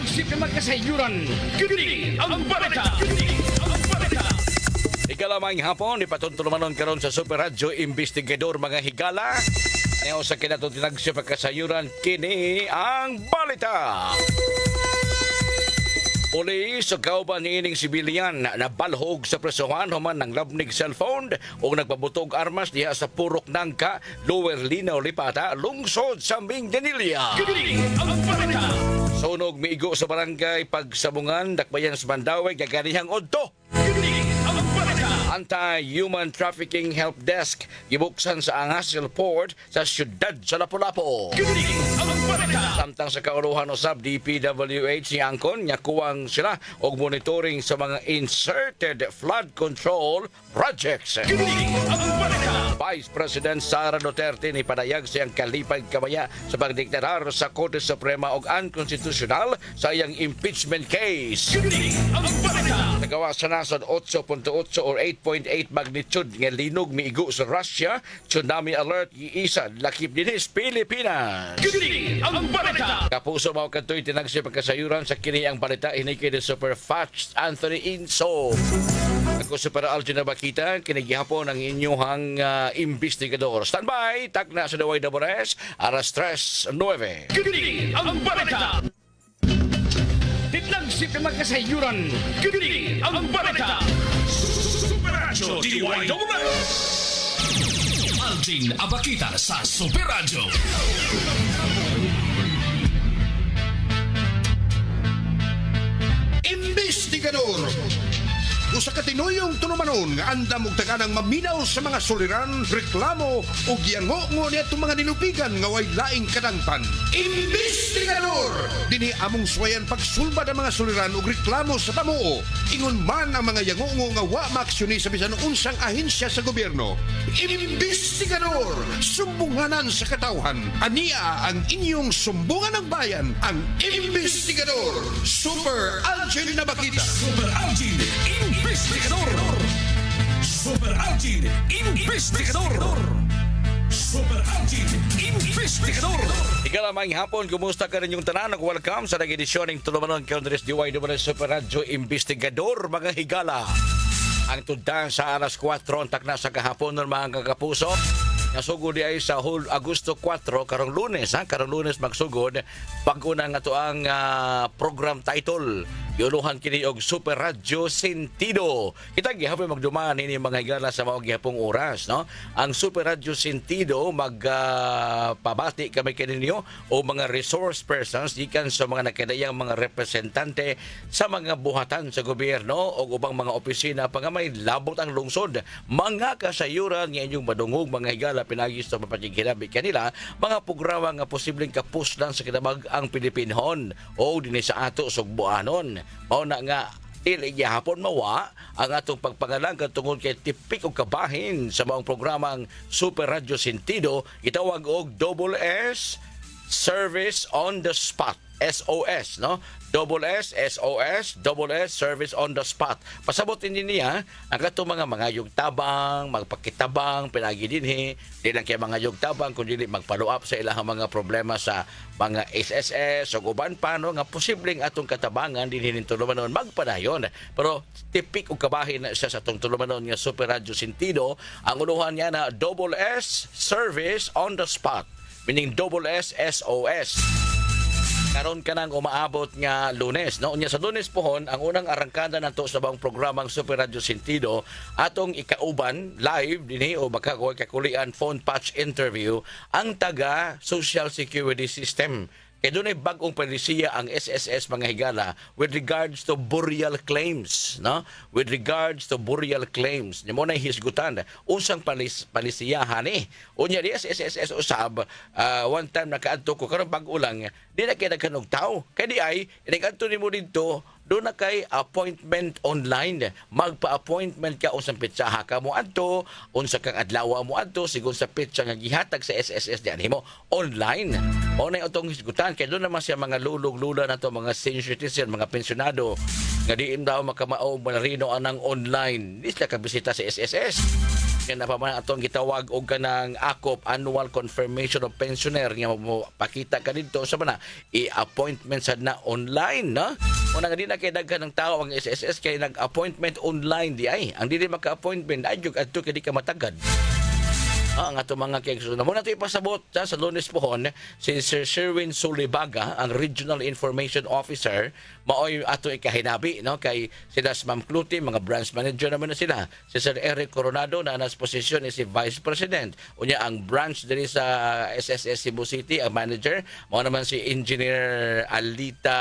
Nagsip na magkasayuran. Kini ang balita. Ikalamang hapon, ipatuntulumanon karon sa Super Radio Investigador mga higala. Ngayon sa kinatutinag sa pagkasayuran, kini ang balita. Pulis o kauban niining sibilyan na balhog sa presohan human ng labnig cellphone o nagpabutog armas diha sa Purok Nangka, Lower Linaw, Lipata, lungsod sa Mindanilla. Kini ang balita. Sunog miigo sa barangay Pagsabungan, Dakbayan sa Mandawi, gaganihang odto. Kini ang balita. Anti-Human Trafficking Help Desk gibuksan sa Angasel Port sa siyudad sa Lapu-Lapu. Kini ang balita. Samtang sa kauruhan usab DPWH ni Angkon nya kuwang sila og monitoring sa mga inserted flood control projects. Kini ang balita. Vice President Sara Duterte ni padayag siyang kalipay kamaya sa pagdeklarar sa Korte Suprema og unconstitutional sa iyang impeachment case. Kini ang balita. Nagawa sa nasod 8.8 or 8.8 magnitude nga linog miigo sa Russia. Tsunami alert giisa lakip dinis Pilipinas. Kini ang balita. Kapuso mao kadtoy tinagsi pagkasayuran sa kini ang balita ini kay Super Fast Anthony Inso. Ako Super Algin na bakita kini gihapon ang inyong investigador. Standby takna sa Daway Dabores alas 3:09. Kini ang balita. Nagsip na magkasayuran. Kini ang balita. Super Radio DYWS. Alvin Abakita sa Super Radio. Investigador. Usa ka tinuyong tunumanon nga andam og taganang maminaw sa mga suliran, reklamo o giyango niya mga nilupigan nga way laing kadangpan. Investigador! Dini among suwayan pagsulbad ang mga suliran o reklamo sa pamuo. Ingon man ang mga yango nga wa maaksyon sa bisan unsang ahensya sa gobyerno. Investigador! Sumbunganan sa katawhan. Ania ang inyong sumbungan ng bayan, ang Investigador. Super Algin na bakita. Super Algin Investigador! Super Algin Investigador! Super Algin Investigador! Ikalamang hapon, kumusta ka rin yung tanan? Welcome sa nag-edisyon ng Tulumanon Countries DYWS Super Radio Investigador, mga higala. Ang tundan sa alas 4 takna sa kahapon ng mga kakapuso. Nasugod ay sa Agosto 4 karong Lunes karong Lunes magsugod pag-una nga to ang program title iuluhan kini og Super Radio Sentido. Kita gihapon magdumaan ini mga higala sa mao gihapong oras no. Ang Super Radio Sentido pabati kami kaninyo o mga resource persons gikan sa mga nakadayang mga representante sa mga buhatan sa gobyerno o ubang mga opisina pa nga may labot ang lungsod. Mga kasayuran nga inyong madungog mga higala pinagis sa mapatighirabi kanila mga programa nga posibleng kapuslan sa kinabag ang Pilipinhon o dinhi sa ato sugbuanon. Mao na nga dili gihapon mawa ang atong pagpangalangkan tungod kay tipik og kabahin sa maong programang Super Radio Sentido gitawag og Double S Service on the Spot. SOS, no? Double S, SOS, Double S, Service on the Spot. Pasabot din niya ang katong mga yugtabang, magpakitabang, pinagi dinhi, di lang kay mga yugtabang, kundi mag-follow up sa ilang mga problema sa mga SSS o uban pa, no? Nga posibleng atong katabangan dinhi ning tulumanon magpadayon. Pero tipik og kabahin siya sa atong tulumanon nga Super Radio Sentido. Ang unuhan niya na Double S, Service on the Spot. Meaning Double S, SOS. Karon ka nang umaabot nga Lunes, no? Unya sa Lunes pohon ang unang arangkada nato sa bang programang Super Radio Sentido atong ikauban live dinhi o makakuha kakulian phone patch interview ang taga Social Security System. Kaya doon ay bagong palisiya ang SSS mga higala with regards to burial claims, no? With regards to burial claims. Niya mo na hisgutan. Unsang palisiyahan Unya di SSS usab, one time nakaadto ko, karon bago lang, di na kaya nagkanog tao. Kaya di ay, nag-adto ni mo dito, doon na kay appointment online. Magpa-appointment ka unsang petsaha ka mo adto, unsa kang adlaw mo adto, sigon sa petsa nga gihatag sa SSS diyan mo online. O na itong hisgutan kay doon naman siya mga lulog-lula na to, mga senior citizen, mga pensionado nga diin daw makamao manarino anang online. Di sila kabisita sa SSS. Yan na pa man atong gitawag og kanang ACOP, Annual Confirmation of Pensioner, nga mo pakita ka dito sa mana i-appointment sad na online, no? Una nga di na kay daghan ng tao ang SSS kay nag-appointment online di ay. Ang dili maka-appointment ay jud adto kay di ka matagad. Ang ato mga kegso. Na muna ito ipasabot sa Lunes pohon, si Sir Sherwin Sulibaga, ang Regional Information Officer, maoy ato ikahinabi, no? Kay sila si Ma'am Cluty, mga branch manager naman na sila. Si Sir Eric Coronado, na nas posisyon is si Vice President. Unya ang branch diri sa SSS Cebu City, ang manager, mao naman si Engineer Alita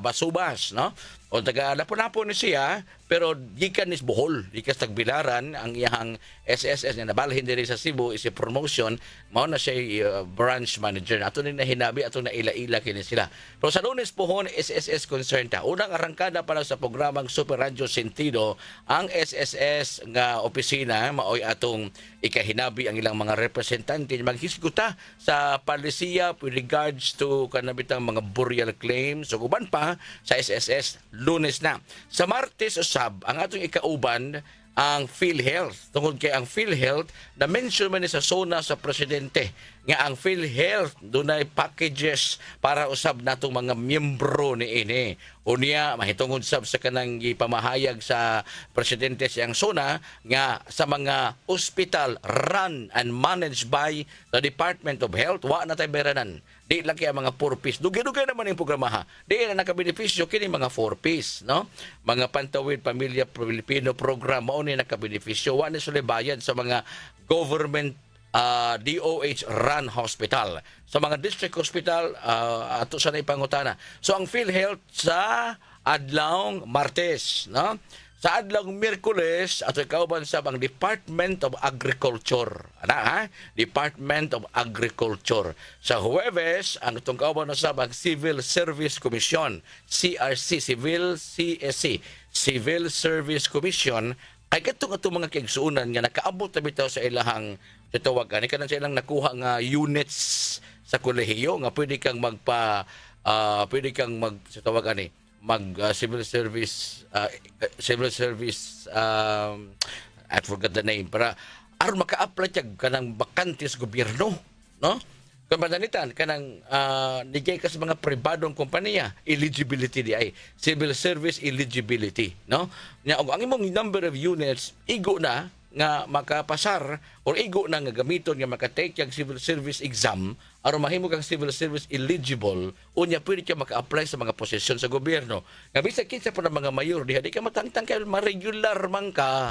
Basubas, no? O taga lapo-lapo ni siya, pero gikan ni Bohol, gikas Tagbilaran, ang iyang SSS na nabalhin diri sa Cebu is a promotion, mao na siya branch manager. Ato ni nahinabi, ato na ila-ila kini sila. Pero sa Lunes pohon, SSS concern ta. Unang arangkada para sa programang Super Radio Sentido, ang SSS nga opisina, maoy atong ikahinabi ang ilang mga representante maghisguta sa palisiya with regards to kanabitang mga burial claims. So guban pa sa SSS Lunes na. Sa Martes usab ang atong ikauban ang PhilHealth. Tungod kay ang PhilHealth na mention man ni sa SONA sa presidente nga ang PhilHealth dunay packages para usab natong mga miyembro ni ini. Unya mahitungod sab sa kanang gipamahayag sa presidente siyang SONA nga sa mga hospital run and managed by the Department of Health wa na tay beranan. Di lang kaya mga 4-piece. Dugay-dugay naman yung programa ha. Di na nakabenepisyo kini mga 4-piece, no? Mga Pantawid Pamilya Pilipino program mao ni nakabenepisyo wa ni sila bayad sa mga government DOH run hospital. Sa mga district hospital ato sa ipangutana. So ang PhilHealth sa adlawng Martes, no? Sa adlawng Miyerkules ato kauban sa ang Department of Agriculture. Ana ha? Department of Agriculture. Sa Huwebes ang itong kauban sa ang Civil Service Commission, CRC, Civil Service Commission, ay katong atong mga kaigsuunan nga nakaabot na bitaw sa ilahang tatawagan. Kanang sa ilang nakuha nga units sa kolehiyo nga pwede kang pwede kang sa tawagan civil service I forgot the name para aron maka-apply tiyag kanang bakante sa gobyerno, no? Kung madanitan kanang nigay ka sa mga pribadong kompanya, eligibility di ay civil service eligibility, no? Nya ang imong number of units igo na nga makapasar or igo na nga gamiton nga makatake yung civil service exam aron mahimo kang civil service eligible unya pwede ka maka-apply sa mga posisyon sa gobyerno. Nga bisag kinsa pa ng mga mayor di ka matangtang kay ma-regular man ka.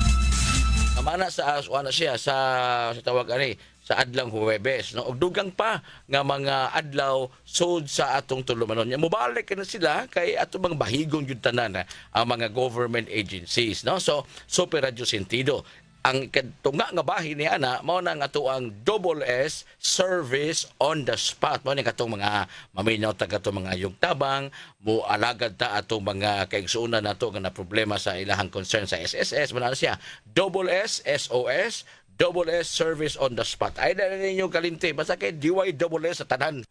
Amana sa siya sa tawag sa adlang Huwebes, no? Og dugang pa nga mga adlaw sud sa atong tulumanon. Nya mobalik na sila kay atong mga bahigong jud tanan ang mga government agencies, no? So Super Radio Sentido ang tunga nga bahin ni ana mao na nga ato ang double S service on the spot. Mao ni katong mga maminaw taga atong mga yugtabang mo alagad ta atong mga kaigsuonan nato nga na problema sa ilahang concern sa SSS. Mao na siya double S SOS double S service on the spot. Ay na ninyo kalinti basta kay DY double S sa tanan.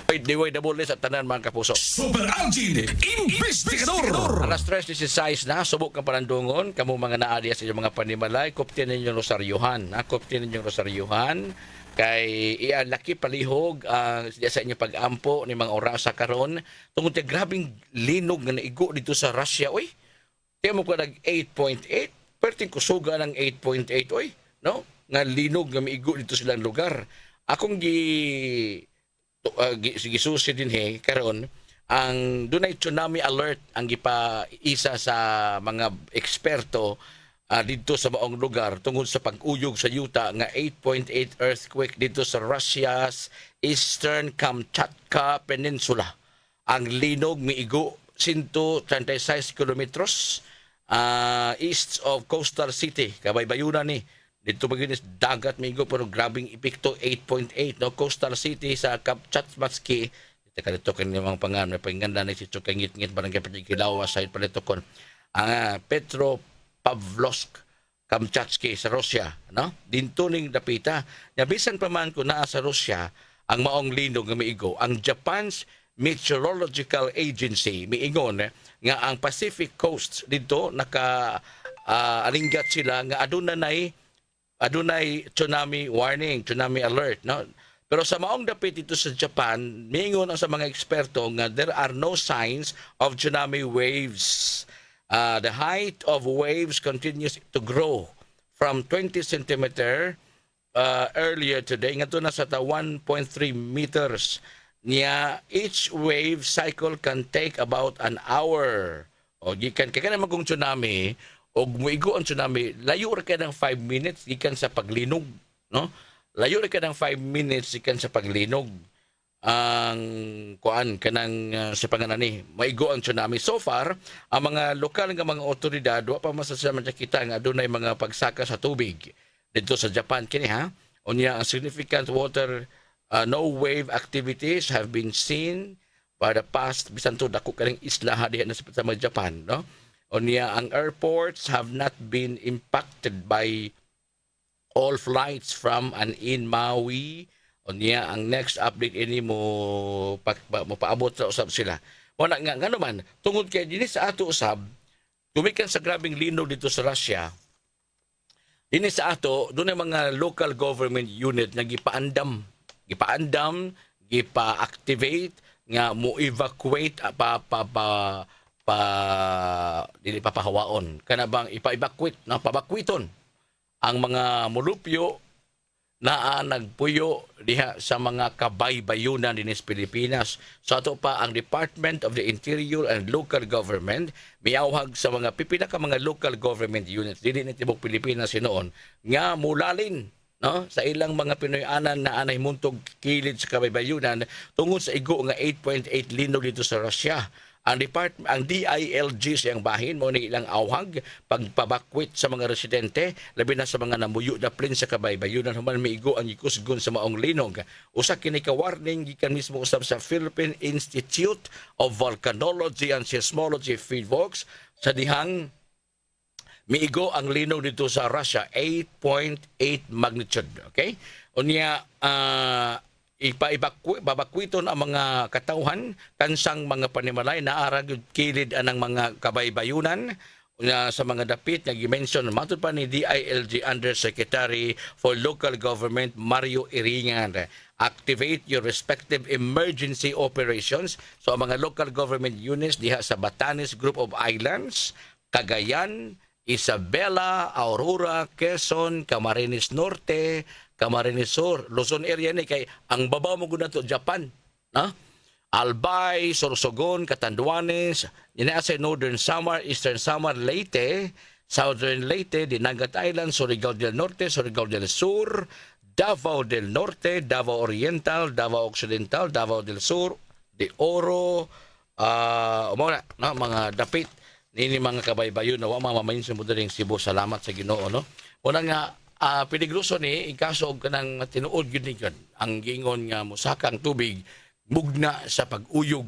DY double S sa tanan mga kapuso. Super Algin Investigador. Alas 3:16 na, subok ka panandungon, kamo mga naadya sa inyong mga panimalay, kuptin ninyong rosaryuhan. Kuptin ninyong rosaryuhan, kay ialaki palihog sa inyong pag-ampo ni mga orasa karon tungod kay grabing linog nga naigo dito sa Russia, oy. Tiyan mo ko nag 8.8, perting kusuga ng 8.8, oy, no? Nga linog nga maigo dito silang lugar. Akong gisusi din karon ang dunay tsunami alert ang gipaisa sa mga eksperto dito sa maong lugar tungod sa pag-uyog sa yuta nga 8.8 earthquake dito sa Russia's Eastern Kamchatka Peninsula. Ang linog miigo 136 kilometros east of Coastal City, kabaybayunan ni dito maginis dagat migo pero grabing epekto 8.8 no Coastal City sa Kamchatsky. Ito kalito kani mga pangan may panganda na si Chukangit-ngit barangay Patikilawa sa palito kon ang Petropavlovsk Kamchatsky sa Russia, no? Dinto ning dapita. Nya bisan pa man ko naa sa Russia ang maong linog nga miigo, ang Japan's Meteorological Agency miingon nga ang Pacific Coast dito naka alinggat sila nga aduna nay adunay tsunami warning, tsunami alert, no? Pero sa maong dapit dito sa Japan, mingon ang sa mga eksperto nga there are no signs of tsunami waves. The height of waves continues to grow from 20 centimeter earlier today ngadto na sa 1.3 meters. Niya each wave cycle can take about an hour. O gikan kay kanang magong tsunami og muigo ang tsunami, layo ra ka ng 5 minutes gikan sa paglinog, no? Layo ra ka ng 5 minutes gikan sa paglinog. Ang kuan kanang sa panganani maigo ang tsunami. So far ang mga lokal nga mga otoridad wa pa masasaman kita nga adunay mga pagsaka sa tubig dito sa Japan kini ha. Unya ang significant water no wave activities have been seen by the past bisan to dako kaning isla diha na sa mga Japan, no? Unya ang airports have not been impacted by all flights from and in Maui. Unya ang next update ini mo paabot sa usab sila. Mo na nga naman tungod kay dinhi sa ato usab tumikan sa grabing linog dito sa Russia. Dinhi sa ato dunay mga local government unit nga gipaandam, gipa-activate nga mo-evacuate dili papahawaon kana bang ipa-evacuate na pabakwiton ang mga mulupyo na nagpuyo diha sa mga kabaybayunan dinhi sa Pilipinas. So ato pa ang Department of the Interior and Local Government miawhag sa mga pipila ka mga local government units dinhi sa tibuok Pilipinas noon nga mulalin, no, sa ilang mga Pinoy-anan na anay muntog kilid sa kabaybayunan tungod sa igo nga 8.8 linog dito sa Russia. Ang DILG siyang bahin mo ni ilang awhag pagpabakwit sa mga residente labi na sa mga namuyo na plin sa kabaybayunan human miigo ang ikusgon sa maong linog. Usa kini ka warning gikan mismo usab sa Philippine Institute of Volcanology and Seismology PHIVOLCS sa dihang miigo ang linog dito sa Russia 8.8 magnitude. Okay? Unya babakwiton ang mga katawhan kansang mga panimalay na arag kilid anang mga kabaybayunan sa mga dapit nga gi-mention matud pa ni DILG Undersecretary for Local Government Mario Iringan. Activate your respective emergency operations. So ang mga local government units diha sa Batanes Group of Islands, Cagayan, Isabela, Aurora, Quezon, Camarines Norte, Camarines Sur, Luzon area ni kay ang babaw mo gud nato Japan, no? Albay, Sorsogon, Catanduanes, sa Northern Samar, Eastern Samar, Leyte, Southern Leyte, Dinagat Island, Surigao del Norte, Surigao del Sur, Davao del Norte, Davao Oriental, Davao Occidental, Davao del Sur, De Oro, no, mga dapit nini mga kabaybayon na wa mamamayin sa mudaling Cebu. Salamat sa Ginoo, no? Una nga peligroso ni ikaso og kanang tinuod gyud ni ang giingon nga musakang tubig mugna sa pag-uyog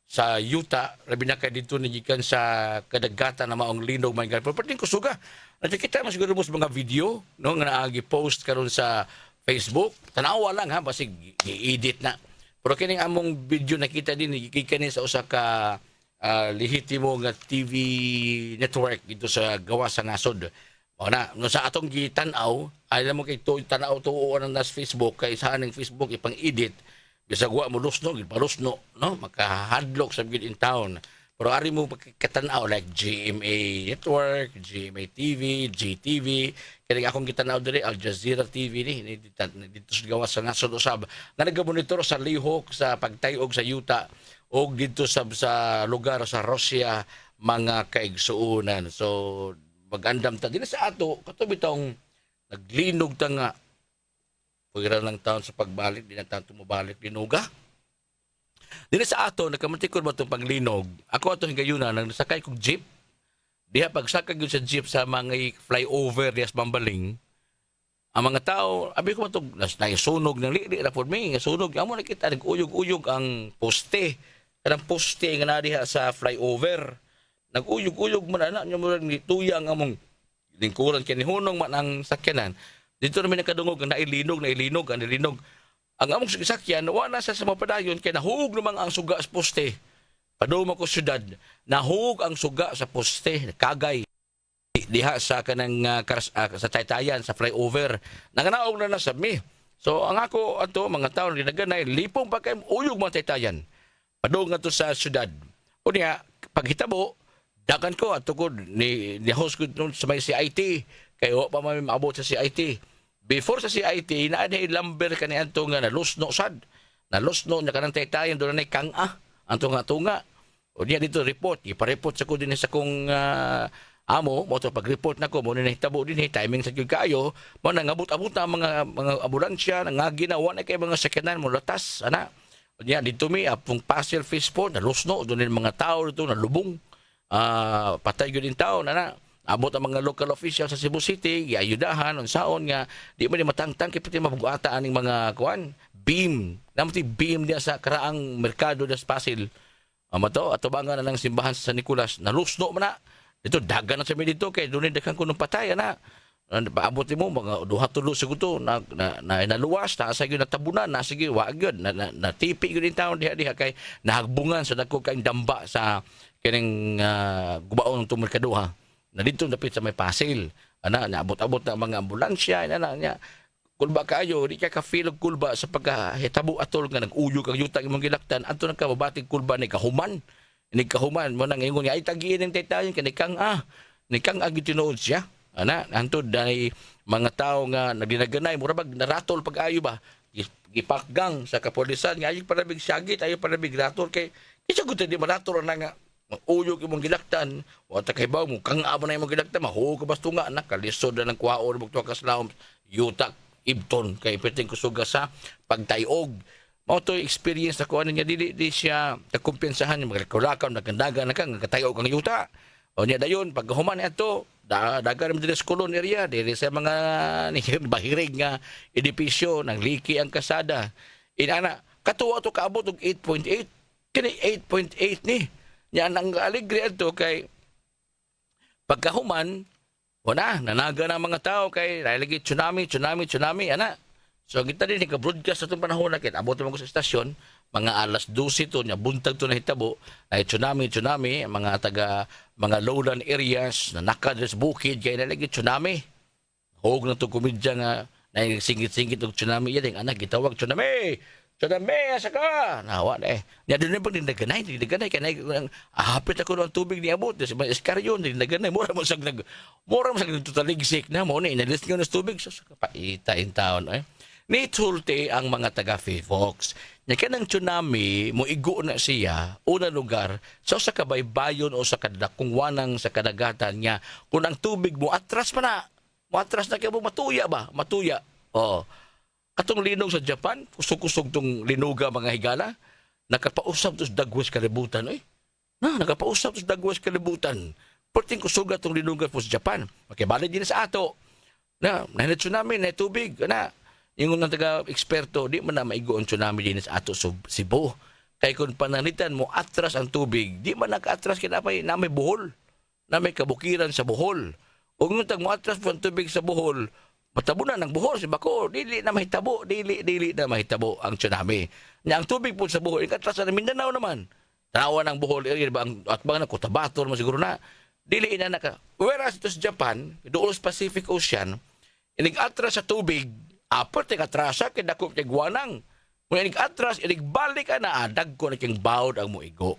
sa yuta labi na kay dito ni gikan sa kadagatan na maong linog man pero pati ko suga nakita mo siguro mo sa mga video, no, nga gi-post karon sa Facebook tanawa lang ha basig i-edit na pero kining among video nakita din gikan sa usa ka lehitimo nga TV network dito sa gawa sa nasod. O na, no, sa atong gitan-aw, alam mo kay tanaw tuuan ng nas Facebook, kay sa aning Facebook ipang-edit, bisagwa mo lusno, gipalusno, no? Makahadlok sa gid in town. Pero ari mo katanaw like GMA Network, GMA TV, GTV, kaya akong gitanaw diri Al Jazeera TV ni dito sa gawas sa nasod usab. Nga nagamonitor sa lihok sa pagtayog sa yuta o dito sa lugar sa Russia mga kaigsuunan. So magandam ta din sa ato katubi taong naglinog ta nga pagira ng taon sa pagbalik di na taon tumubalik linuga din sa ato nagkamantikod ba itong paglinog ako ato hingayuna nang nasakay kong jeep diha pagsakay yun sa jeep sa mga flyover diha sa Bambaling ang mga tao abi ko matog nasunog ng li ra pod mi sunog amo nakita nag-uyog-uyog ang poste kanang poste nga na diha sa flyover. Nag-uyog-uyog man na nyo mo ni tuyang among lingkuran kini hunong man ang sakyanan. Dito namin nakadungog na nailinog. Ang among sakyan wala sa mapadayon kay nahug naman ang suga sa poste. Paduma ko syudad, nahug ang suga sa poste, kagay diha sa kanang sa Taytayan sa flyover. Nanganaog na sa mi. So ang ako ato mga tawo dinaganay lipong pa kay uyog mga Taytayan. Padung nga to sa syudad. Unya paghitabo dakan ko ato ko ni host ko nun sa may CIT kay wa pa may maabot sa CIT. Before sa CIT naa na lumber kani anto nga nalusno sad. Nalusno nya kanang Taytayan do na kang-a anto nga tunga. Unya dito report, ipa-report sa ko din sa kong amo mo to pag-report nako mo ni hitabo din timing sa gyud kaayo mo nangabot-abot ang mga ambulansya nangagi na wa na kay mga sakyanan mo latas ana. Unya dito mi apong Pasel Fish Port nalusno do ni mga tao dito nalubong. Patay gyud din tao na abot ang mga local officials sa Cebu City giayudahan unsaon nga di man matangtang kay pati mabugata aning mga kuan beam namti beam diya sa karaang merkado des Pasel mato atubangan na lang simbahan sa San Nicolas nalusno man na dito dagan na sa mi dito kay dunay daghang kuno patay na paabot mo mga duha tulo siguro to na naluwas na sa gyud natabunan na sige wa gyud na tipi gyud in taon diha kay nahagbungan sa dako kay damba sa kining gubaon tong merkaduha na dito dapit sa may Pasel ana naabot-abot na mga ambulansya ana nya kulba kayo di ka feel og kulba sa pagkahitabo atol nga nag-uyog ang yuta imong gilaktan adto nang kababating kulba ni kahuman mo nang ingon ay tagiin ng Taytayan kani ni kang agi tinuod siya ana antod dai mga tao nga nagdinaganay mura bag naratol pag-ayo ba gipakgang sa kapulisan nga ay parabig syagit ayo parabig ratol kay isa gud di maratol na nga uyog imong gilaktan wa ta kay baw mo kang abo na imong gilaktan mahuog ka basto nga nakalisod na ng kuwaon mo tuwa ka slaom yutak ibton kay piting kusuga sa pagtayog mao to experience ako ano niya di siya takumpensahan yung magkulakaw nagandaga na kang katayog kang yuta o niya dayon pag human ato dagan mo sa Colon area diri sa mga bahirig nga edipisyo nang liki ang kasada inana katuwa to kaabot og 8.8 kini 8.8 ni nya nang alegre ato kay pagkahuman wala, nanaga na mga tao kay lagi tsunami ana. So kita din ka-broadcast sa itong panahon na kit abot mo ko sa estasyon mga alas 12 to nya buntag to na hitabo ay tsunami mga lowland areas na nakadres bukid kay lagi tsunami. Hog na to komedya nga singit-singit og tsunami yan anak gitawag tsunami asa ka nawa na nya doon pag dindaganay kay hapit ako ng tubig ni abot sa eskaryon dindaganay mura mo sa totaligsik na mo ni inalis nga ng tubig sa kapaita in town ni tulti ang mga taga Fivox nya kanang tsunami mo igo na siya una lugar sa kabaybayon o sa kadakong wanang sa kadagatan niya kung ang tubig mo atras na kay mo matuya katong linog sa Japan, kusog-kusog tong linuga mga higala, nakapausap to sa dagwas kalibutan. Nakapausap to sa dagwas kalibutan. Perting kusuga tong linuga po sa Japan. Makibalik din sa ato. Nahinat tsunami, na tubig. Yung ng taga-eksperto, di man na maigo ang tsunami din sa ato sa Cebu. Kaya kung pananitan mo, atras ang tubig, di man naka-atras kinapay na may buhol. Na may kabukiran sa buhol. O kung mo atras po ang tubig sa buhol, matabunan ng buhol si Bako, dili na mahitabo ang tsunami. Nya ang tubig po sa buhol, ikatras na Mindanao naman. Tanawa ng buhol area ba at bang na Cotabato mo siguro na. Dili ina naka. Whereas ito sa Japan, doon sa Pacific Ocean, inig-atras sa tubig, apot atrasa kay dako kay guwanang. Kung inig-atras, inigbalik na dagko na kang bawd ang muigo.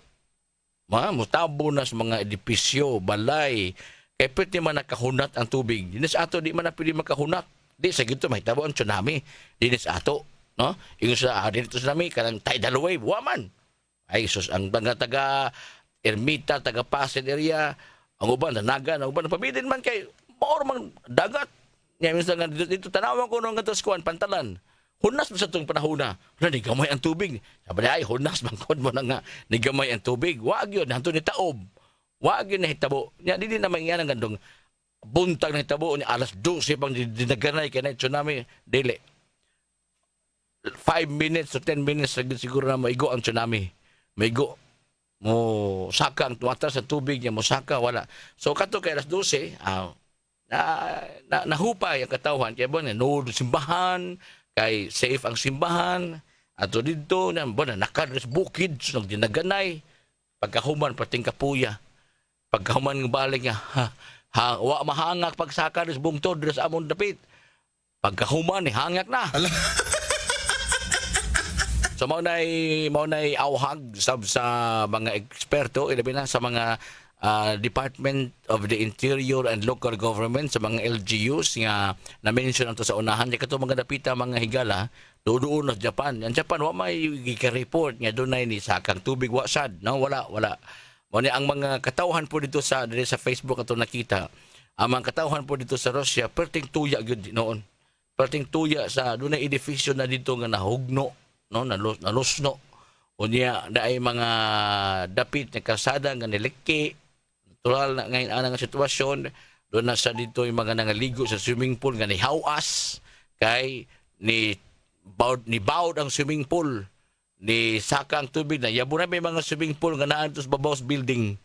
Mutabo na sa mga edipisyo, balay, kaya pwede man nakahunat ang tubig. Dinis ato, di man na pwede makahunat. Di, sa gito, mahitabo ang tsunami. Dinis ato. No? Yung sa dito tsunami, kanang tidal wave, waman. Ay, sus, ang mga taga Ermita, taga Pasig area, ang uban, nanaga, ang uban, pabilin man kay, maor man dagat. Ngayon sa dito, tanawan ko nung kuan pantalan. Hunas mo sa itong panahon na, nigamay ang tubig. Sabi niya, ay, hunas, bangkod mo na nga, nigamay ang tubig. Wag yun, hanto ni taob. Wag yun na hitabo. Nya di naman yan ang gandong buntag na hitabo ni alas 12 pang dinaganay kay na tsunami dili. 5 minutes to 10 minutes siguro na maigo ang tsunami. Maigo mo saka ang tumatas sa tubig niya mo saka wala. So kato kay alas 12 nahupay ang katawan kay bon no simbahan kay safe ang simbahan ato didto na bon nakadres bukid so dinaganay pagkahuman pating kapuya. Pagkahuman ng balik niya, wa mahangak pagsaka des bungtod des amon dapit. Pagkahuman ni hangak na. Ala. So mao nay awhag sab sa mga eksperto ilabi na sa mga Department of the Interior and Local Government sa mga LGUs nga na-mention ato sa unahan di kato mga dapita mga higala doon sa Japan. Ang Japan wa may gika-report nga dunay ni sakang tubig wa sad no wala. Mo ni ang mga katawhan po dito sa Facebook ato nakita. Ang mga katawhan po dito sa Russia perting tuya gyud noon. Perting tuya sa dunay edifisyo na dito nga nahugno no nalusno unya daay mga dapit na kalsada nga niliki natural na ngayon ang sitwasyon doon na sa dito yung mga nangaligo sa swimming pool nga nihawas kay ni bawd ang swimming pool ni saka ang tubig na yabo na may mga swimming pool nga naan sa babaw sa building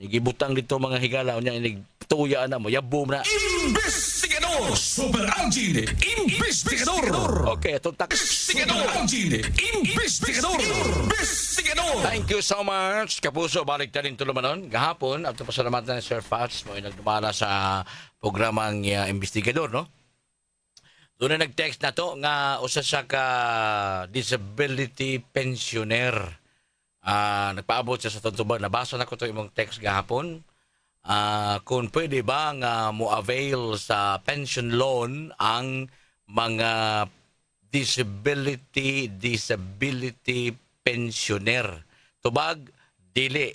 gibutang dito mga higala unya tuya na mo yabo na. Investigador Super Algin. Investigador. Okay, itong Investigador Algin. Investigador. Investigador. Thank you so much. Kapuso, balik na rin tulumanon. Gahapon, at pasalamatan ni Sir Fats mo yung nagdumala sa programang Investigador, no? Doon na nag-text na to nga usa siya ka disability pensioner. Nagpaabot siya sa tuntuban. Nabasa na ko to imong text gahapon. Kung pwede ba nga mo-avail sa pension loan ang mga disability pensioner. Tubag, dili.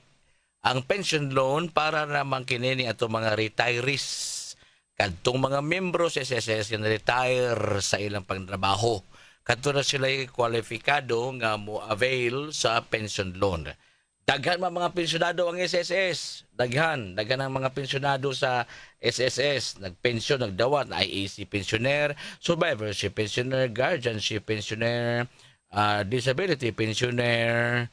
Ang pension loan para naman kinini ato mga retirees. Kadtong mga membro sa SSS nga retire sa ilang pangtrabaho. Kadto na sila kwalifikado nga mo-avail sa pension loan. Daghan mga pensyonado ang SSS. Daghan ang mga pensyonado sa SSS. Nagpensyon, nagdawat, IAC pensioner, survivorship pensioner, guardianship pensioner, disability pensioner,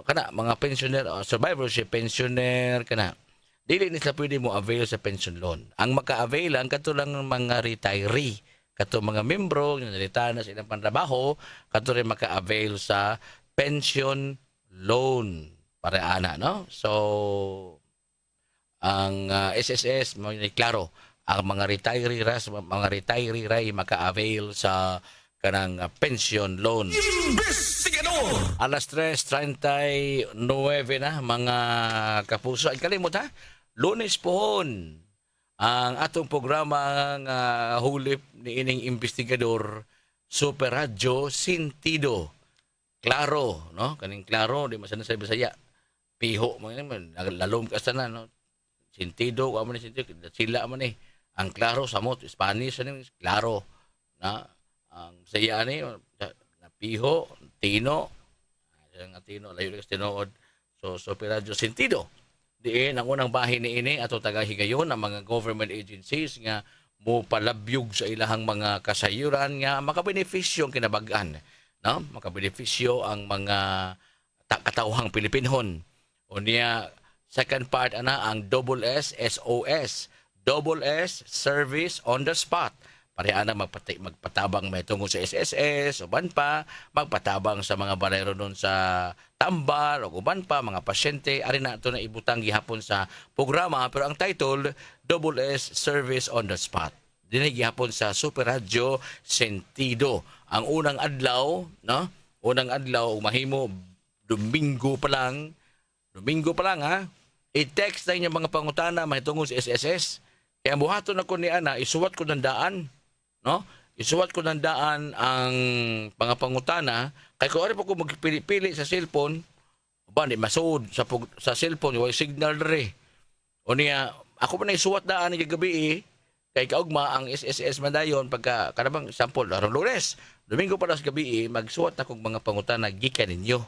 kana mga pensioner, survivorship pensioner, kana. Dili ni sila pwede mo avail sa pension loan. Ang maka-avail ang katulang mga retiree, kato mga membro nga retire na sa ilang pantrabaho, kato rin maka-avail sa pension loan para ana no. So ang SSS mo ni klaro ang mga retiree ray maka-avail sa kanang pension loan. Investigador. Alas 3:39 na mga kapuso. Ay kalimot ha. Lunes pohon ang atong programa nga hulip ni ining investigador Super Radyo Sentido. Klaro, no? Kaning klaro, di masana sa Bisaya. Piho, lalom ka sana, no? Sentido, mo ni sentido, sila mo ni. Ang klaro, samot, Spanish, klaro. Na, ang saya ni, na piho, tino, ang tino, layo ka tinood. So, Radyo Sentido. Diin, ang unang bahin ni ini, ato tagahigayon, ang mga government agencies nga mo palabyog sa ilahang mga kasayuran nga makabenepisyo ang kinabagan. No, makabenepisyo ang mga katawhang Pilipinhon. O niya second part ana ang double S SOS. Double S service on the spot. Pareha na magpatabang may tungo sa SSS, uban pa magpatabang sa mga barero nun sa tambal, o uban pa mga pasyente. Ari na ito na ibutang gihapon sa programa, pero ang title Double S service on the spot. Dinig gihapon sa Super Radyo Sentido. Ang unang adlaw, no? Unang adlaw mahimo Domingo pa lang ha. I-text na inyong mga pangutana mahitungod sa SSS. Kaya buhaton ako ni ana, isuwat ko ng daan, no? Isuwat ko ng daan ang mga pangutana kay kung ano pa ko magpili sa cellphone, ba di masud sa cellphone way signal re. O niya, ako pa na isuwat daan ng gabi kay kaugma ang SSS man dayon pagka kanabang sample aron Lunes, Domingo para sa gabi magsuwat na kog mga pangutana gikan ninyo.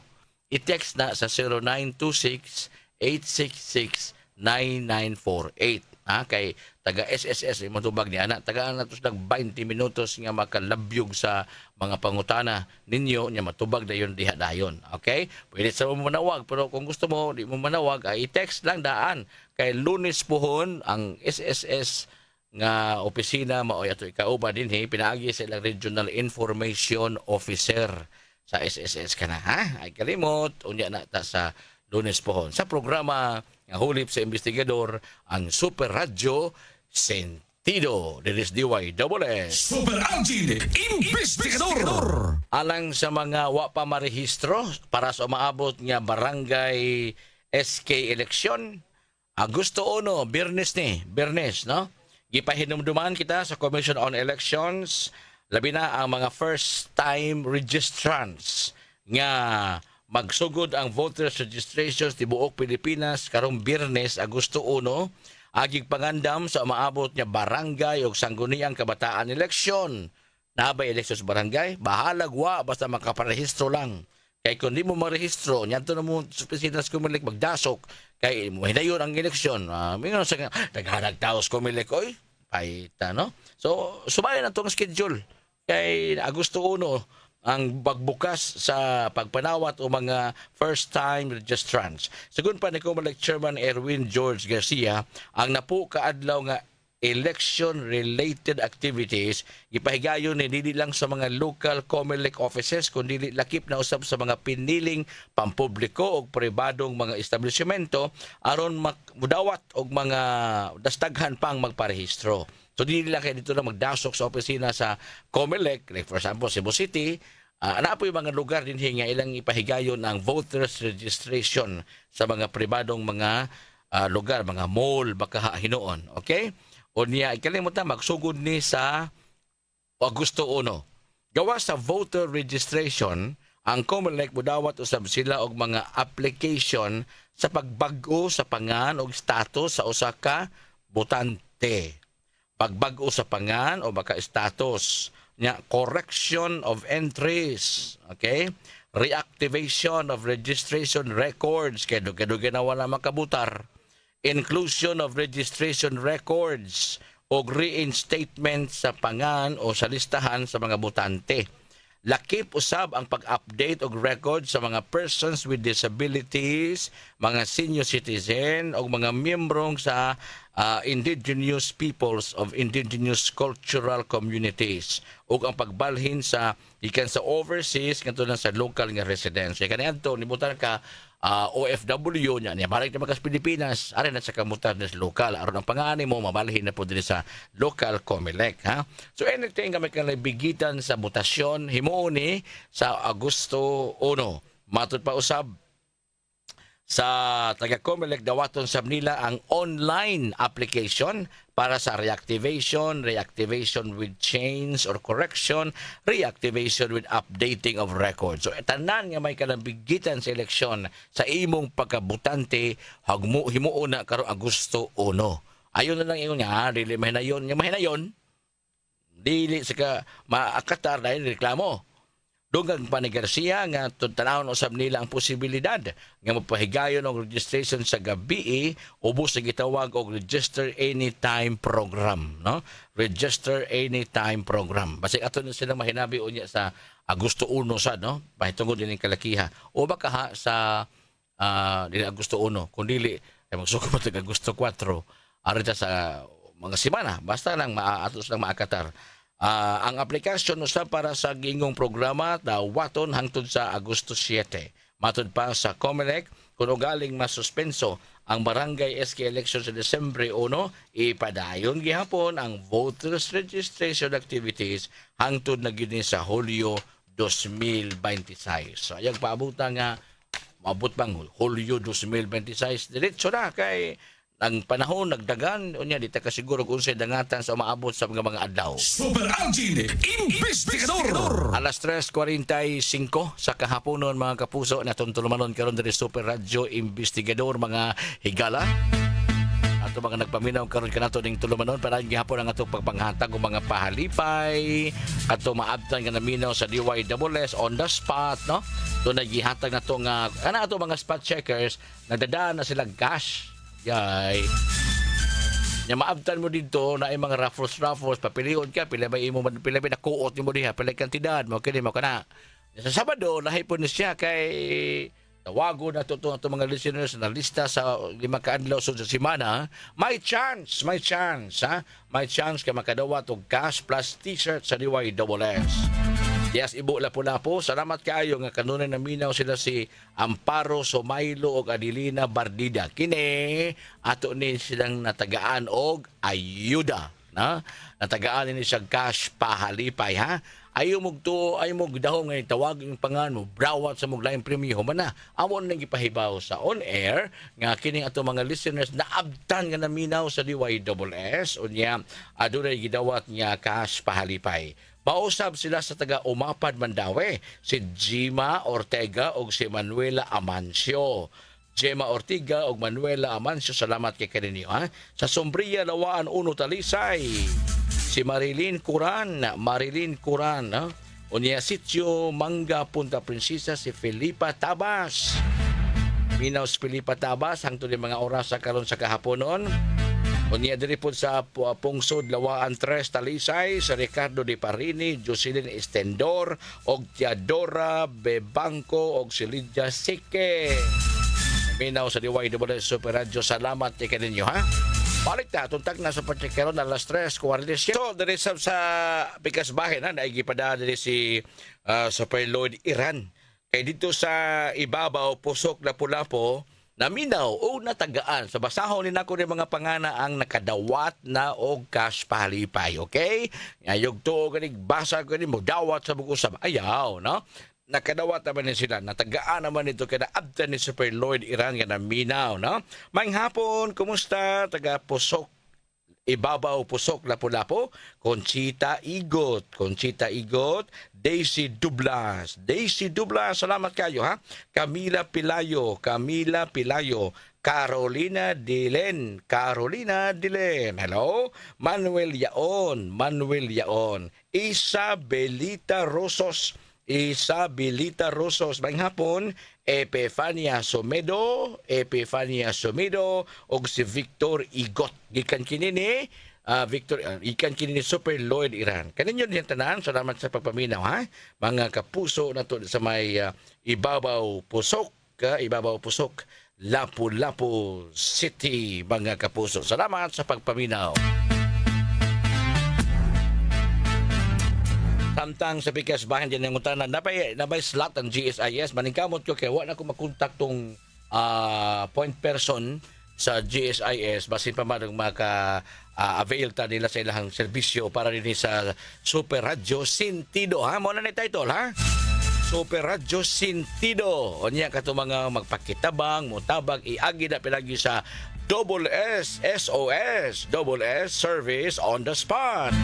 I-text na sa 0926-866-9948. Kay taga SSS mo tubag ni ana, taga na tos nag 20 minutos nga makalabyog sa mga pangutana ninyo nya matubag dayon diha dayon. Okay? Pwede sa mo manawag, pero kung gusto mo di mo manawag ay i-text lang daan kay Lunes pohon ang SSS nga opisina mao ato ikauban dinhi pinaagi sa ilang Regional Information Officer sa SSS kana ha. Ay kalimot unya na ta sa Lunes pohon. Sa programa nga hulip sa investigador ang Super Radyo Sentido. This is DYSS. Super Algin Investigador. Alang sa mga wa pa marehistro para sa umaabot nga barangay SK election, Agosto 1, Biyernes, no? Gipahinumduman kita sa Commission on Elections, labi na ang mga first-time registrants nga magsugod ang voters registrations ti buok Pilipinas karong Biyernes, Agosto 1, agig pangandam sa umaabot nga barangay o sangguniang kabataan eleksyon. Nabay eleksyon sa barangay, bahalag wa basta makaparehistro lang. Kay kung di mo marehistro, nyanto na mo sa Pilipinas kumilik magdasok, kay mahinayon ang eleksyon. Mingon sa naghanag taos kumilik, oy, paita, no? So, subayan na itong schedule. Kay Agosto 1, ang pagbukas sa pagpanawat o mga first-time registrants. Sagun pa ni Comelec Chairman Erwin George Garcia, ang napo kaadlaw nga election-related activities ipahigayon ni dili lang sa mga local Comelec offices kundi lakip na usab sa mga piniling pampubliko o pribadong mga establishmento aron mudawat og mga dastaghan pang magparehistro. So dili lang kay dito na magdasok sa opisina sa Comelec, like for example Cebu City, na po yung mga lugar din nga ilang ipahigayon ang voters registration sa mga pribadong mga lugar, mga mall, baka hinoon. Okay? O niya, ikalimutan, magsugod ni sa Agosto 1. Gawa sa voter registration, ang Comelec mudawat usab sila og mga application sa pagbag-o sa pangan o status sa usa ka botante. Pagbag-o sa pangan o baka status nya, correction of entries, okay, reactivation of registration records kay dugi-dugi na wala makabutar, inclusion of registration records o reinstatement sa pangan o sa listahan sa mga botante. Lakip usab ang pag-update og record sa mga persons with disabilities, mga senior citizen o mga miyembrong sa indigenous peoples of indigenous cultural communities ug ang pagbalhin sa ikan sa overseas ngadto na sa local nga residents. Kaniadto nibutan ka OFW nya balik na makas Pilipinas ari na sa kamutan sa lokal aron ang pangani mo mabalhin na po diri sa local Comelec, ha. So anything kami bigitan sa botasyon himuon ni sa Agosto 1. Matud pa usab sa taga Comelec dawaton sab nila ang online application para sa reactivation with change or correction, reactivation with updating of records. So tanan nga may kalabigitan sa eleksyon sa imong pagkabutante himuon na karong Agosto 1. Ayon na lang ingon nga dili mahinayon dili sa ka maakatar dahil reklamo. Dugang pa ni Garcia nga tanawon usab nila ang posibilidad nga mapahigayon og registration sa gabi ubos sa gitawag og Register Anytime program, no? Register Anytime program. Basig ato na sila mahinabi unya sa Agosto 1 sad, no? Pahitungod din kalakiha. O baka ha sa dili Agosto 1 kun dili ay magsuko pa tag Agosto 4 arita sa mga semana basta lang atos lang maakatar. Ang aplikasyon usab para sa gingong programa dawaton hangtod sa Agosto 7. Matud pa sa Comelec kung galing masuspenso ang barangay SK election sa Desembre 1, ipadayon gihapon ang voters registration activities hangtod na gid sa Hulyo 2026. So ayang paabutan nga maabot bang Hulyo 2026 diretso na kay ang panahon nagdagan unya di ta kasiguro kung unsay dangatan sa umaabot sa mga adlaw. Super Algin Investigador. Alas 3:45 sa kahaponon mga kapuso natong tulumanon karon diri Super Radyo Investigador mga higala. Ato mga nagpaminaw karon kanato ning tulumanon para gihapon ang atong pagpanghatag og mga pahalipay ato maabtan nga naminaw sa DYSS on the spot, no? So nagihatag nato nga ato mga spot checkers nagdadaan na sila cash. Yay. Nya maabtan mo dito na ay mga raffles papilion ka pila ba imo pila ba nakuot nimo diha pila kantidad mo kini mo kana. Sa Sabado lahi po ni siya kay tawago na to mga listeners na lista sa 5 kaadlaw sa semana. May chance ha. May chance ka makadawat og cash plus t-shirt sa DYSS. Yes, Ibo Lapu-Lapu. Salamat kaayo nga kanunay naminaw sila si Amparo Somaylo o Adelina Bardida. Kini ato ni silang natagaan og ayuda. Na? Natagaan ni siya cash pahalipay ha. Ayaw mong to, ayaw mong dahong ngayon tawag yung pangan mo, brawat sa mong laing premium man na. Amon nang ipahibaw sa on-air, nga kining ato mga listeners na abtan nga naminaw sa DYSS, o niya, adunay gidawat niya cash pahalipay. Mausab sila sa taga-Umapad Mandawi, si Jima Ortega o si Manuela Amancio. Gemma Ortiga o Manuela Amancio, salamat kay kaninyo ha. Sa Sombria, Lawaan, Uno, Talisay, si Marilyn Curan, ha? Unya Sitio, Mangga, Punta Princesa, si Felipa Tabas. Minaw si Felipa Tabas, hangtod yung mga oras sa karon sa kahaponon. Unya diri po sa Pungsod, Lawaan, Tres, Talisay, si Ricardo de Parini, Jocelyn Estendor, og Teodora Bebanco, og si Lydia Sike. Minaw sa DYSS Super Radio, salamat kay kaninyo ha. Balik na, tuntak na sa Pachequero na alas 3:47. So, dari sa Pikas Bahin, naigipada dari si Super Lloyd Iran. Kaya dito sa ibabaw, Pusok Lapu-Lapu, naminaw o natagaan. Sa basahon ni nako ni mga pangana ang nakadawat na og cash pahalipay. Okay? Ngayog to, ganig basa ko ni mo, dawat sa bugusab. Ayaw, no? Nakadawat naman sila. Natagaan naman ito kaya abdan ni Super Lloyd Iran nga naminaw, no? Maayong hapon, kumusta? Taga Pusok, Ibabaw, Pusok, Lapu-Lapu. Conchita Igot, Daisy Dublas, salamat kayo ha. Camila Pilayo, Carolina Dilen, hello. Manuel Yaon, Isabelita Rosos, maayong hapon. Epifania Somedo, og si Victor Igot. Gikan kini ni ikan kini ni Super Lloyd Iran. Kaninyo din tanan, salamat sa pagpaminaw ha. Mga kapuso na to sa may Ibabaw Pusok, Lapu-Lapu City, mga kapuso. Salamat sa pagpaminaw. Samtang sa Pikas Bahin din ng utanan, nabay slot ang GSIS. Maningkamot ko kaya wala ko makontak tong point person sa GSIS. Basin pa man maka-avail ta nila sa ilang serbisyo para rin sa Super Radio Sentido. Ha? Muna na title ha? Super Radio Sentido. O niya kato mga magpakitabang, mutabang, iagi na pilagi sa SOS, Service on the Spot.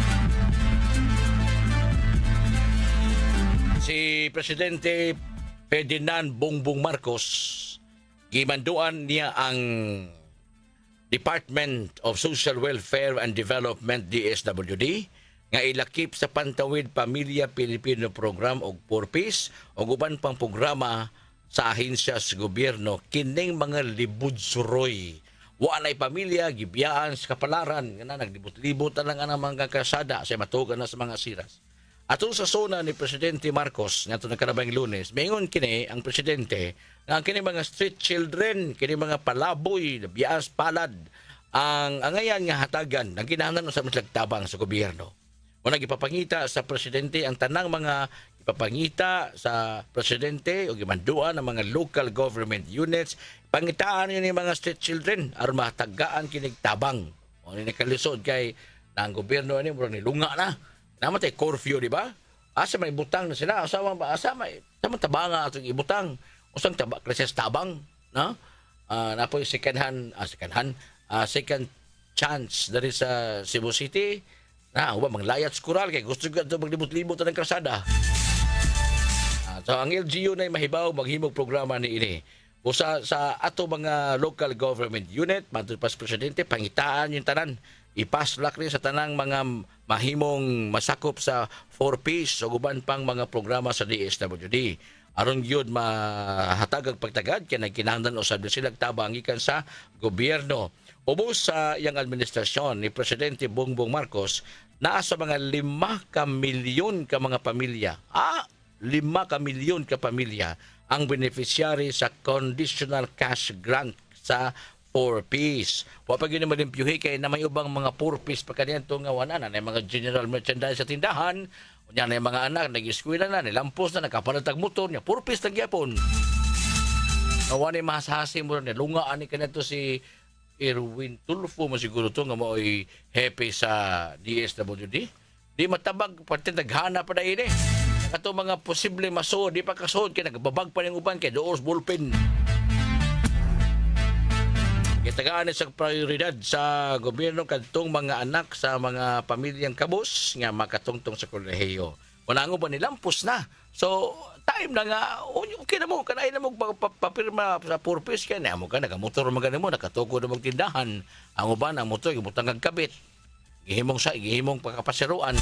Si Presidente Ferdinand Bongbong Marcos, gimanduan niya ang Department of Social Welfare and Development, DSWD, nga ilakip sa Pantawid Pamilya Pilipino Program o PURPIS o uban pang programa sa ahensya sa gobyerno. Kining mga libud-suroy. Walay pamilya, gibiyaan sa kapalaran, nga na naglibot-libot na lang ang mga kasada sa matugan na sa mga siras. Atong sa zona ni Presidente Marcos nga ito nagkarabang Lunes, mayon kini ang Presidente nga kini mga street children, kini mga palaboy, bias palad, ang angayan nga hatagan ng kinahanglan sa maslagtabang sa gobyerno. Muna ipapangita sa Presidente ang tanang mga ipapangita sa Presidente o gimanduan ng mga local government units, pangitaan yun yung mga street children aron mahatagaan kinig tabang. O nakalisod kay ng gobyerno ni murag nilunga na. Namatay curfew, di ba? Asa may butang na sila. Asa may tabanga atong ibutang. Usang klases tabang, no? Napoy second chance dari sa Cebu City. Manglayat skural kay gusto ka maglibot-libot ng krasada. So ang LGU na mahibaw maghimog programa ni ini. Usa sa ato mga local government unit, matulpas Presidente, pangitaan yung tanan. Ipaslak rin sa tanang mga mahimong masakop sa 4Ps o guban pang mga programa sa DSWD. Aron yun mahatagag pagtagad kaya nagkinahanglan o sabi silang tabang ikan sa gobyerno. Ubos sa iyang administrasyon ni Presidente Bongbong Marcos naa sa mga 5 ka milyon ka mga pamilya. 5 ka milyon ka pamilya ang beneficiary sa conditional cash grant sa 4Ps. Wapag yun naman limpyuhi kaya na may ubang mga 4Ps pa kanyan ito nga wana na mga general merchandise sa tindahan o Kunya na yung mga anak, nag-eskwela na, nilampos na, nakapalatag motor niya, purpose lang yapon. Awan ni mahasasi mo rin, lungaan ni kanito si Erwin Tulfo mo siguro to nga mo ay happy sa DSWD. Di matabag, pati naghana pa na ini. Ato mga posible masood, di pa kasood, kaya nagbabag pa ng uban, kaya doos ballpen. Kitagaan sa prioridad sa gobyerno kadtong mga anak sa mga pamilyang kabus nga makatungtong sa kolehiyo. Unango ba nilampos na? So, time na nga, okay na mo, kanain na mo papirma sa purpose kaya na mo ka, nakamotor magana mo, nakatuko na magtindahan. Ang uban, ang motor, gibutang kagkabit. Gihimong pagkapasiruan.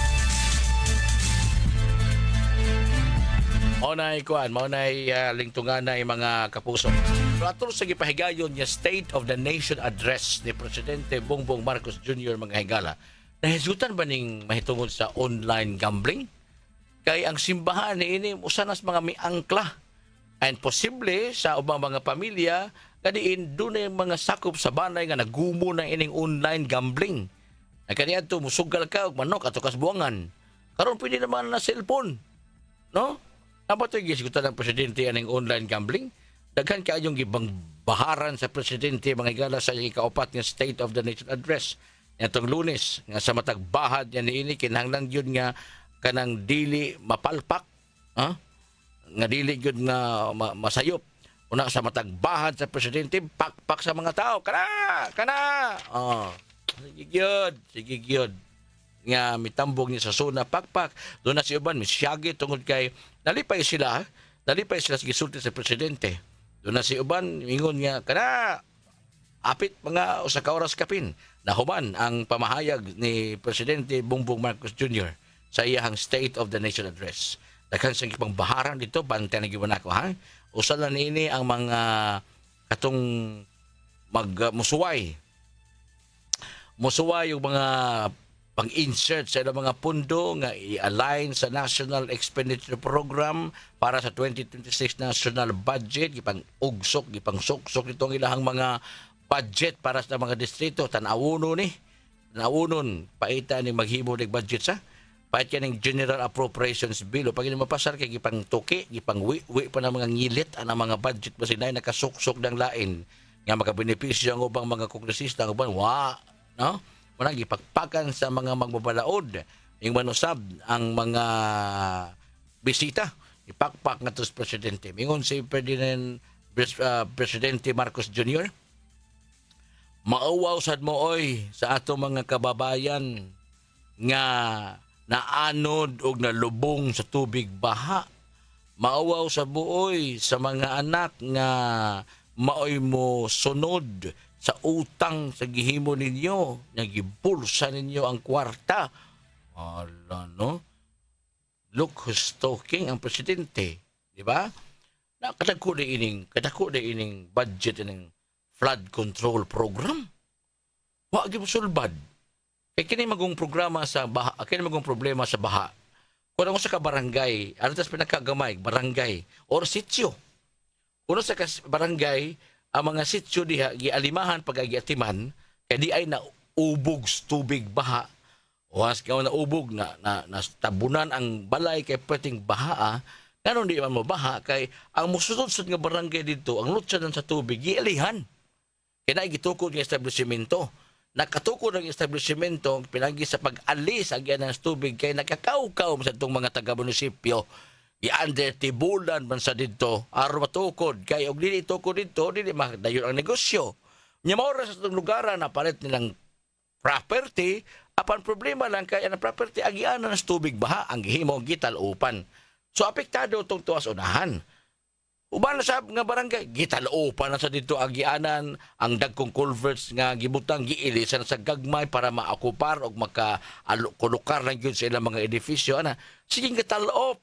Maunay kuan, maunay lingtungan na yung mga kapuso. So ato sa gipahigayon niya State of the Nation Address ni Presidente Bongbong Marcos Jr. mga higala. Nahisgutan ba ning mahitungod sa online gambling? Kay ang simbahan ni ini usanas mga miangkla. And posible sa ubang mga pamilya kadiin dunay mga sakop sa banay nga nagumo ng ining online gambling. Kaniya to musugal ka og manok ato kas buwangan. Karon pwede naman na cellphone. No? Apa to gisgutan ng presidente aning online gambling? Daghan kaayong gibang baharan sa presidente mga higala sa ikaapat nga State of the Nation Address nitong Lunes nga sa matag bahad niya niini kinahanglan gyud nga kanang dili mapalpak, ha? Nga dili gyud nga masayop. Una sa matag bahad sa presidente pakpak sa mga tao. Kana. Oh. Sige gyud. Nga mitambog niya sa suna pakpak. Doon na si uban misyagi tungod kay nalipay sila sa gisulti sa presidente. Doon na si uban ingon nga kana apit mga usa ka oras kapin nahuman ang pamahayag ni Presidente Bongbong Marcos Jr. sa iyang State of the Nation Address. Daghan sa gipang baharan dito bantay na giwan ako ha. Usa na niini ang mga katong musuway yung mga pang-insert sa ilang mga pundo nga i-align sa National Expenditure Program para sa 2026 National Budget, gipang-ugsok, gipang-suksok itong ilahang mga budget para sa mga distrito. Tanawunon paita ni maghimo ng budget sa pait ka ng General Appropriations Bill. O pag mapasar kay gipang-tuki, gipang-wi pa ng mga ngilit ang mga budget ba sinay nakasuksok ng lain nga makabenepisyo ang ubang mga kongresista ang ubang no? Muna gipagpakan sa mga magbabalaod yung manusab ang mga bisita ipakpak nga to sa presidente. Mingon si Presidente Marcos Jr. Mauwaw sad mo oy sa ato mga kababayan nga naanod og nalubong sa tubig baha. Mauwaw sa buoy sa mga anak nga maoy mo sunod sa utang sa gihimo ninyo, nagibulsa ninyo ang kwarta. Ala, no? Look who's talking ang presidente. Di ba? Kadako na ining budget ining flood control program. Wa gyud sulbad. Kay kini magong programa sa baha, kini magong problema sa baha. Kung ano sa ka barangay, ano tas pinakagamay, barangay or sitio. Kuno sa barangay, ang mga sitio diha gialimahan pagagiatiman kay di ay na ubog tubig baha. Was ka na ubog na tabunan ang balay kay pwedeng baha. Karon di man mo baha kay ang musulod-sud nga barangay dito, ang lutsan sa tubig gialihan. Kay na gitukod nga establishmento. Nakatukod ang establishmento pinagi sa pag-alis ang ng tubig kay nakakaukaw sa itong mga taga-munisipyo. I-under tibulan man sa dito aron matukod kay og dili tukod dito dili madayon ang negosyo. Nya mao ra sa itong lugar na palit nilang property apan problema lang kay ang property agianan ng tubig baha ang gihimo gitalupan. So apektado tong tuwas unahan. Uban na sa nga barangay gitalupan na sa dito agianan ang dagkong culverts nga gibutang giilisan sa gagmay para maakupar og maka-kulukar lang gyud sa ilang mga edifisyo ana. Sige gitalop.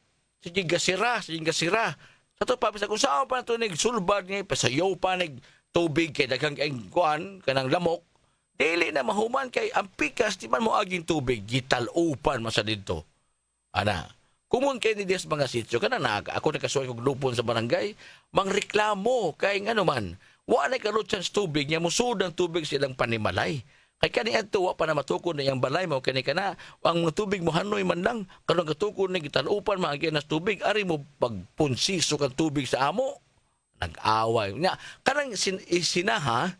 Sige gasira. Sa to pa bisa kung saan pa ito nagsulbad nga pasayaw pa tubig kay daghang kaing kuan kanang lamok. Dili na mahuman kay ang pikas di man mo aging tubig gitalupan man sa dito. Ana. Kumun kay ni des mga sitio kana na ako nakasuway kog lupon sa barangay mangreklamo kay ngano man wa na kalutsan sa tubig nya musud ang tubig silang panimalay. Kay kani adto wa pa na matukod na yang balay mo kani kana ang mga tubig mo hanoy man lang kanang katukod ni gitalupan maagi nas tubig ari mo pagpunsiso kan tubig sa amo nag-away nya kanang sinaha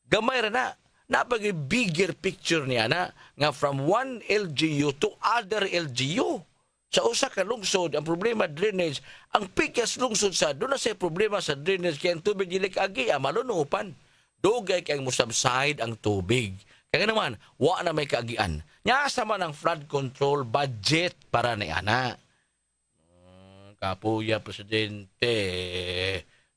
gamay ra na napag bigger picture niya na nga from one LGU to other LGU sa usa ka lungsod ang problema drainage ang pikas lungsod sa doon na say problema sa drainage kay ang tubig dili kaagi malunupan dugay kay mo subside ang tubig. Kaya naman, wa na may kaagian. Nya sa man ang flood control budget para ni ana. Kapuya presidente.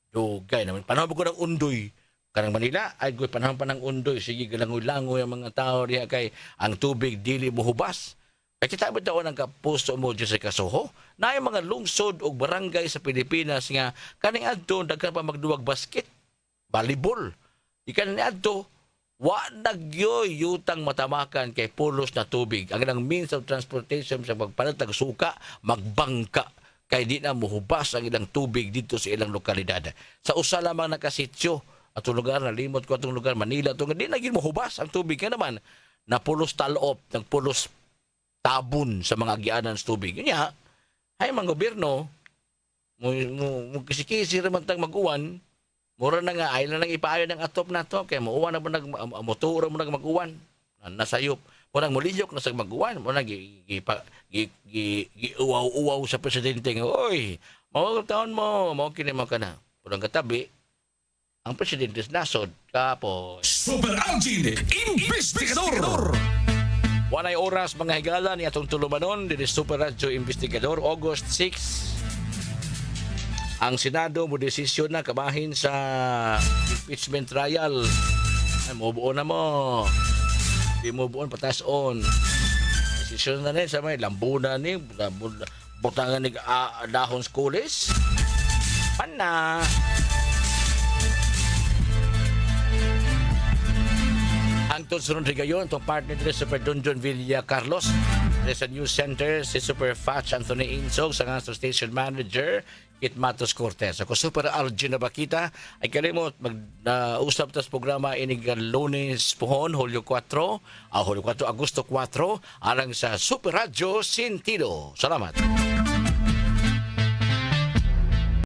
Dugay naman. Panahon ko ng undoy. Kanang Manila, ay ko'y panahon pa ng undoy. Sige, galangoy-langoy ang mga tao diha kay ang tubig dili mohubas. Kaya kita ba daw ang kapuso mo dyan sa Kasuho? Na yung mga lungsod o barangay sa Pilipinas nga kaning adto daghan pa magduwag basket, volleyball. Ikan ni adto wa nagyoy yutang matamakan kay pulos na tubig. Ang ilang means of transportation sa pagpalit ng suka, magbangka kay di na muhubas ang ilang tubig dito sa ilang lokalidad. Sa usa lamang nakasityo atong lugar nalimot ko atong lugar Manila atong di na gyud mohubas ang tubig kay naman napulos talop, nagpulos tabon sa mga agianan sa tubig. Nya ay mga gobyerno mo kisikisi ra man tang mag-uwan. Mura na nga, ay na nang ipaayo ng atop na to. Kaya muuwan na mo motora mo mag-uwan. Nasayop. Murang muliyok na sa mag-uwan. Murang giuwaw-uwaw sa presidente. Oy, mawag taon mo. Mawag kinima ka na. Murang katabi, ang presidente nasod. Kapos. Super Algin, Investigador. Wanay oras mga higala ni atong tulumanon. Dili Super Radio Investigador. August 6. Ang Senado mo desisyon na kabahin sa impeachment trial. Ay, mubuon na mo. Di mubuon, patason. Desisyon na rin sa may lambuna ni, butangan ni dahon schoolis. Pana. Ang tunsunod rin gayon, itong partner nila Super Donjon Villa Carlos. Sa News Center, si Super Fatch Anthony Insog, sa nga station manager, Kit Matos Cortez. Ako Super Algin na bakita. Ay kalimot, mag-usap tas programa inigang Lunes pohon, Hulyo 4, Agosto 4, alang sa Super Radio Sentido. Salamat.